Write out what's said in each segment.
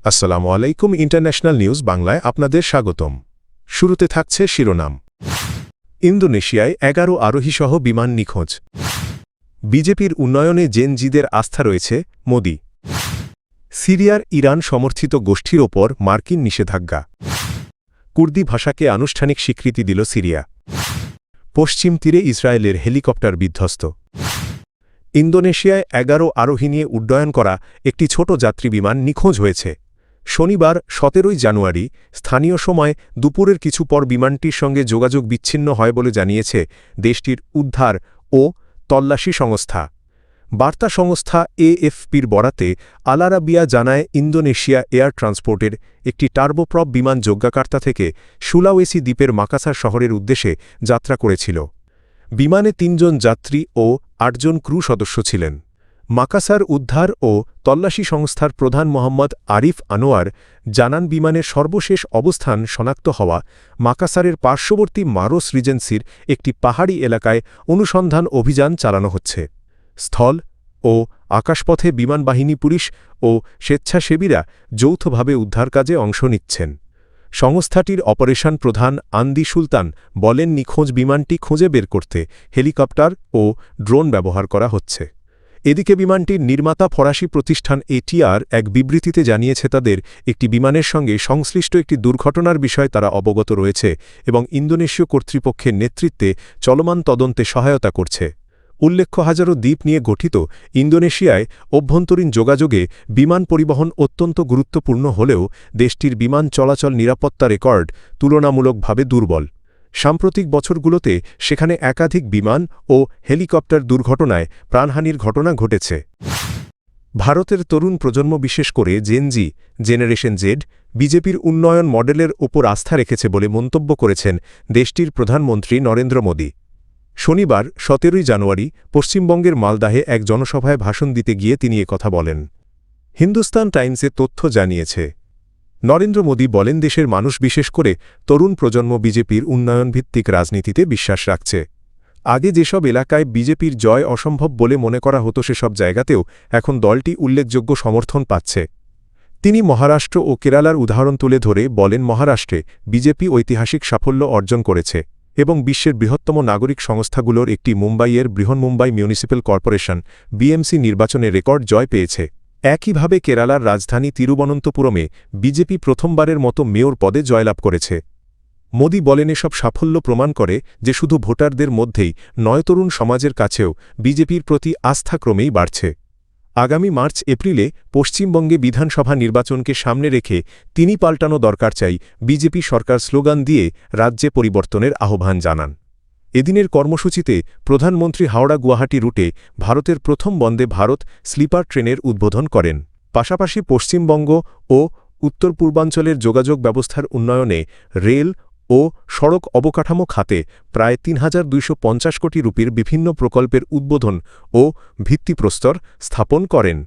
আসসালামু আলাইকুম international news বাংলায় আপনাদের স্বাগতম। শুরুতে থাকছে শিরোনাম। ইন্দোনেশিয়ায় ১১ আরোহীসহ বিমান নিখোঁজ। বিজেপির উন্নয়নে জেনজিদের আস্থা রয়েছে, মোদি। সিরিয়ার ইরান সমর্থিত গোষ্ঠীর ওপর মার্কিন নিষেধাজ্ঞা। কুর্দি ভাষাকে আনুষ্ঠানিক স্বীকৃতি দিল সিরিয়া। পশ্চিম তীরে ইসরায়েলের হেলিকপ্টার বিধ্বস্ত। ইন্দোনেশিয়ায় ১১ আরোহী নিয়ে উড্ডয়ন করা একটি ছোট যাত্রী বিমান নিখোঁজ হয়েছে। শনিবার ১৭ জানুয়ারি স্থানীয় সময় দুপুরের কিছু পর বিমানটির সঙ্গে যোগাযোগ বিচ্ছিন্ন হয় বলে জানিয়েছে দেশটির উদ্ধার ও তল্লাশি সংস্থা। বার্তা সংস্থা এএফপির বরাতে আল আরাবিয়া জানায়, ইন্দোনেশিয়া এয়ার ট্রান্সপোর্টের একটি টার্বোপ্রপ বিমান যজ্ঞাকার্তা থেকে সুলাওয়েসি দ্বীপের মাকাসার শহরের উদ্দেশ্যে যাত্রা করেছিল। বিমানে ৩ জন যাত্রী ও ৮ জন ক্রু সদস্য ছিলেন। মাকাসার উদ্ধার ও তল্লাশি সংস্থার প্রধান মোহাম্মদ আরিফ আনোয়ার জানান, বিমানের সর্বশেষ অবস্থান শনাক্ত হওয়া মাকাসারের পার্শ্ববর্তী মারোস রিজেন্সির একটি পাহাড়ি এলাকায় অনুসন্ধান অভিযান চালানো হচ্ছে। স্থল ও আকাশপথে বিমান বাহিনী, পুলিশ ও স্বেচ্ছাসেবীরা যৌথভাবে উদ্ধার কাজে অংশ নিচ্ছেন। সংস্থাটির অপারেশন প্রধান আন্দি সুলতান বলেন, নিখোঁজ বিমানটি খুঁজে বের করতে হেলিকপ্টার ও ড্রোন ব্যবহার করা হচ্ছে। এদিকে বিমানটির নির্মাতা ফরাসি প্রতিষ্ঠান এটিআর এক বিবৃতিতে জানিয়েছে, তাদের একটি বিমানের সঙ্গে সংশ্লিষ্ট একটি দুর্ঘটনার বিষয়ে তারা অবগত রয়েছে এবং ইন্দোনেশীয় কর্তৃপক্ষের নেতৃত্বে চলমান তদন্তে সহায়তা করছে। উল্লেখ্য, হাজারো দ্বীপ নিয়ে গঠিত ইন্দোনেশিয়ায় অভ্যন্তরীণ যোগাযোগে বিমান পরিবহন অত্যন্ত গুরুত্বপূর্ণ হলেও দেশটির বিমান চলাচল নিরাপত্তা রেকর্ড তুলনামূলকভাবে দুর্বল। সাম্প্রতিক বছরগুলোতে সেখানে একাধিক বিমান ও হেলিকপ্টার দুর্ঘটনায় প্রাণহানির ঘটনা ঘটেছে। ভারতের তরুণ প্রজন্ম, বিশেষ করে জেনজি জেনারেশন জেড, বিজেপির উন্নয়ন মডেলের ওপর আস্থা রেখেছে বলে মন্তব্য করেছেন দেশটির প্রধানমন্ত্রী নরেন্দ্র মোদি। শনিবার ১৭ জানুয়ারি পশ্চিমবঙ্গের মালদাহে এক জনসভায় ভাষণ দিতে গিয়ে তিনি একথা বলেন। হিন্দুস্তান টাইমসে তথ্য জানিয়েছে। নরেন্দ্র মোদি বলেন, দেশের মানুষ, বিশেষ করে তরুণ প্রজন্ম বিজেপির উন্নয়নভিত্তিক রাজনীতিতে বিশ্বাস রাখছে। আগে যেসব এলাকায় বিজেপির জয় অসম্ভব বলে মনে করা হতো, সেসব জায়গাতেও এখন দলটি উল্লেখযোগ্য সমর্থন পাচ্ছে। তিনি মহারাষ্ট্র ও কেরালার উদাহরণ তুলে ধরে বলেন, মহারাষ্ট্রে বিজেপি ঐতিহাসিক সাফল্য অর্জন করেছে এবং বিশ্বের বৃহত্তম নাগরিক সংস্থাগুলোর একটি মুম্বাইয়ের বৃহন্মুম্বাই মিউনিসিপ্যাল কর্পোরেশন বিএমসি নির্বাচনে রেকর্ড জয় পেয়েছে। একইভাবে কেরালার রাজধানী তিরুবনন্তপুরমে বিজেপি প্রথমবারের মতো মেয়র পদে জয়লাভ করেছে। মোদি বলেন, এসব সাফল্য প্রমাণ করে যে শুধু ভোটারদের মধ্যেই নয়, তরুণ সমাজের কাছেও বিজেপির প্রতি আস্থা ক্রমেই বাড়ছে। আগামী মার্চ-এপ্রিলে পশ্চিমবঙ্গে বিধানসভা নির্বাচনকে সামনে রেখে তিনি পাল্টানো দরকার চাই বিজেপি সরকার স্লোগান দিয়ে রাজ্যে পরিবর্তনের আহ্বান জানান। এদিনের কর্মসূচিতে প্রধানমন্ত্রী হাওড়া গুয়াহাটি রুটে ভারতের প্রথম বন্দে ভারত স্লিপার ট্রেনের উদ্বোধন করেন। পাশাপাশি পশ্চিমবঙ্গ ও উত্তর পূর্বাঞ্চলের যোগাযোগ ব্যবস্থার উন্নয়নে রেল ও সড়ক অবকাঠামো খাতে প্রায় ৩,২৫০ কোটি রুপির বিভিন্ন প্রকল্পের উদ্বোধন ও ভিত্তিপ্রস্তর স্থাপন করেন।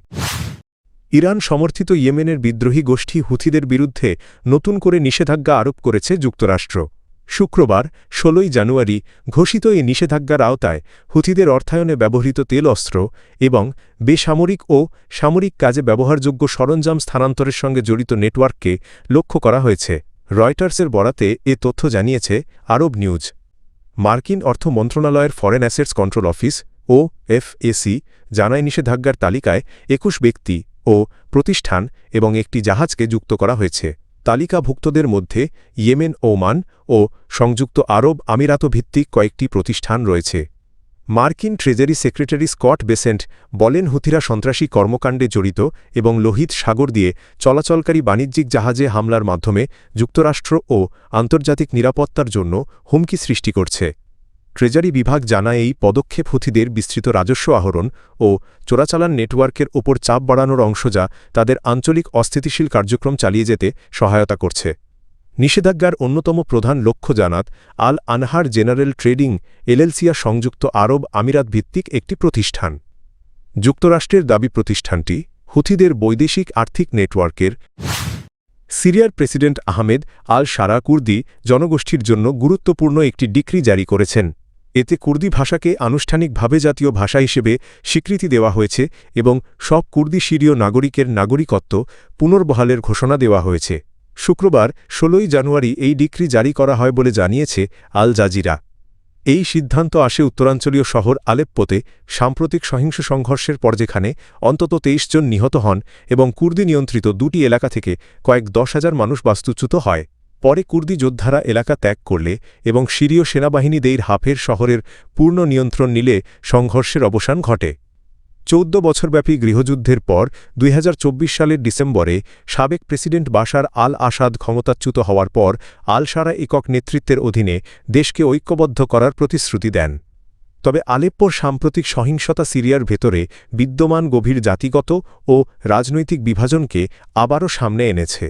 ইরান সমর্থিত ইয়েমেনের বিদ্রোহী গোষ্ঠী হুথিদের বিরুদ্ধে নতুন করে নিষেধাজ্ঞা আরোপ করেছে যুক্তরাষ্ট্র। শুক্রবার ১৬ জানুয়ারি ঘোষিত এই নিষেধাজ্ঞার আওতায় হুথিদের অর্থায়নে ব্যবহৃত তেল, অস্ত্র এবং বেসামরিক ও সামরিক কাজে ব্যবহারযোগ্য সরঞ্জাম স্থানান্তরের সঙ্গে জড়িত নেটওয়ার্ককে লক্ষ্য করা হয়েছে। রয়টার্সের বরাতে এ তথ্য জানিয়েছে আরব নিউজ। মার্কিন অর্থ মন্ত্রণালয়ের ফরেন অ্যাসেটস কন্ট্রোল অফিস ও এফএসি জানায়, নিষেধাজ্ঞার তালিকায় ২১ ব্যক্তি ও প্রতিষ্ঠান এবং একটি জাহাজকে যুক্ত করা হয়েছে। তালিকাভুক্তদের মধ্যে ইয়েমেন, ওমান ও সংযুক্ত আরব আমিরাত ভিত্তিক কয়েকটি প্রতিষ্ঠান রয়েছে। মার্কিন ট্রেজারি সেক্রেটারি স্কট বেসেন্ট বলেন, হুথিরা সন্ত্রাসী কর্মকাণ্ডে জড়িত এবং লোহিত সাগর দিয়ে চলাচলকারী বাণিজ্যিক জাহাজে হামলার মাধ্যমে যুক্তরাষ্ট্র ও আন্তর্জাতিক নিরাপত্তার জন্য হুমকি সৃষ্টি করছে। ট্রেজারি বিভাগ জানায়, এই পদক্ষেপ হুথিদের বিস্তৃত রাজস্ব আহরণ ও চোরাচালান নেটওয়ার্কের ওপর চাপ বাড়ানোর অংশ, যা তাদের আঞ্চলিক অস্থিতিশীল কার্যক্রম চালিয়ে যেতে সহায়তা করছে। নিষেধাজ্ঞার অন্যতম প্রধান লক্ষ্য জানাত আল আনহার জেনারেল ট্রেডিং এলএলসিয়া সংযুক্ত আরব আমিরাত ভিত্তিক একটি প্রতিষ্ঠান। যুক্তরাষ্ট্রের দাবি, প্রতিষ্ঠানটি হুথিদের বৈদেশিক আর্থিক নেটওয়ার্কের। সিরিয়ার প্রেসিডেন্ট আহমেদ আল শারা কুর্দি জনগোষ্ঠীর জন্য গুরুত্বপূর্ণ একটি ডিক্রি জারি করেছেন। এতে কুর্দি ভাষাকে আনুষ্ঠানিকভাবে জাতীয় ভাষা হিসেবে স্বীকৃতি দেওয়া হয়েছে এবং সব কুর্দি সিরীয় নাগরিকের নাগরিকত্ব পুনর্বহালের ঘোষণা দেওয়া হয়েছে। শুক্রবার ১৬ জানুয়ারি এই ডিক্রি জারি করা হয় বলে জানিয়েছে আল জাজিরা। এই সিদ্ধান্ত আসে উত্তরাঞ্চলীয় শহর আলেপ্পোতে সাম্প্রতিক সহিংস সংঘর্ষের পর, যেখানে অন্তত ২৩ জন নিহত হন এবং কুর্দি নিয়ন্ত্রিত ২টি এলাকা থেকে কয়েক ১০,০০০ মানুষ বাস্তুচ্যুত হয়। পরে কুর্দি যোদ্ধারা এলাকা ত্যাগ করলে এবং সিরীয় সেনাবাহিনী দেইর হাফের শহরের পূর্ণ নিয়ন্ত্রণ নিলে সংঘর্ষের অবসান ঘটে। ১৪ বছরব্যাপী গৃহযুদ্ধের পর ২০২৪ সালের ডিসেম্বরে সাবেক প্রেসিডেন্ট বাশার আল আসাদ ক্ষমতাচ্যুত হওয়ার পর আল-শারা একক নেতৃত্বের অধীনে দেশকে ঐক্যবদ্ধ করার প্রতিশ্রুতি দেন। তবে আলেপ্পোর সাম্প্রতিক সহিংসতা সিরিয়ার ভেতরে বিদ্যমান গভীর জাতিগত ও রাজনৈতিক বিভাজনকে আবারও সামনে এনেছে।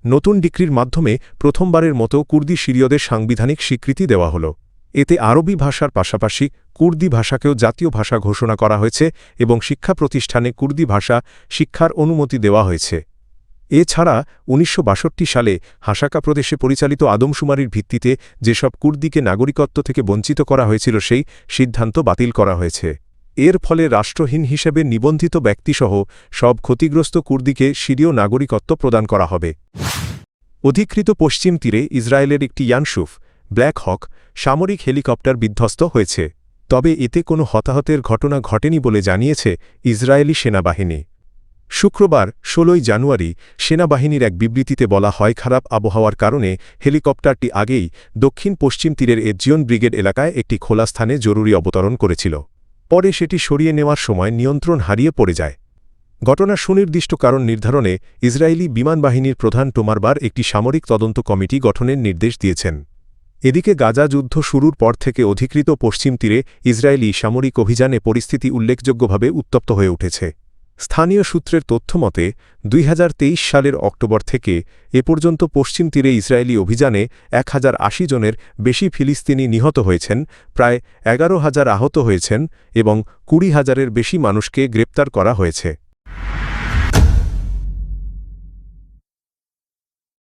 নতুন ডিক্রির মাধ্যমে প্রথমবারের মতো কুর্দি সিরীয়দের সাংবিধানিক স্বীকৃতি দেওয়া হল। এতে আরবি ভাষার পাশাপাশি কুর্দি ভাষাকেও জাতীয় ভাষা ঘোষণা করা হয়েছে এবং শিক্ষা প্রতিষ্ঠানে কুর্দি ভাষা শিক্ষার অনুমতি দেওয়া হয়েছে। এছাড়া ১৯৬২ সালে হাসাকা প্রদেশে পরিচালিত আদমশুমারির ভিত্তিতে যেসব কুর্দিকে নাগরিকত্ব থেকে বঞ্চিত করা হয়েছিল সেই সিদ্ধান্ত বাতিল করা হয়েছে। এর ফলে রাষ্ট্রহীন হিসেবে নিবন্ধিত ব্যক্তিসহ সব ক্ষতিগ্রস্ত কুর্দিকে সিরীয় নাগরিকত্ব প্রদান করা হবে। অধিকৃত পশ্চিম তীরে ইসরায়েলের একটি ইয়ানসুফ ব্ল্যাক হক সামরিক হেলিকপ্টার বিধ্বস্ত হয়েছে, তবে এতে কোনো হতাহতের ঘটনা ঘটেনি বলে জানিয়েছে ইসরায়েলি সেনাবাহিনী। শুক্রবার ১৬ জানুয়ারি সেনাবাহিনীর এক বিবৃতিতে বলা হয়, খারাপ আবহাওয়ার কারণে হেলিকপ্টারটি আগেই দক্ষিণ পশ্চিম তীরের এজিয়ন ব্রিগেড এলাকায় একটি খোলা স্থানে জরুরি অবতরণ করেছিল। পরে সেটি সরিয়ে নেওয়ার সময় নিয়ন্ত্রণ হারিয়ে পড়ে যায়। ঘটনার সুনির্দিষ্ট কারণ নির্ধারণে ইসরায়েলি বিমান বাহিনীর প্রধান টোমারবার একটি সামরিক তদন্ত কমিটি গঠনের নির্দেশ দিয়েছেন। এদিকে গাজা যুদ্ধ শুরুর পর থেকে অধিকৃত পশ্চিম তীরে ইসরায়েলি সামরিক অভিযানে পরিস্থিতি উল্লেখযোগ্যভাবে উত্তপ্ত হয়ে উঠেছে। স্থানীয় সূত্রের তথ্যমতে ২০২৩ সালের অক্টোবর থেকে এ পর্যন্ত পশ্চিম তীরে ইসরায়েলি অভিযানে ১,০৮০ জনের বেশি ফিলিস্তিনি নিহত হয়েছেন, প্রায় ১১,০০০ আহত হয়েছেন এবং ২০,০০০-এর বেশি মানুষকে গ্রেপ্তার করা হয়েছে।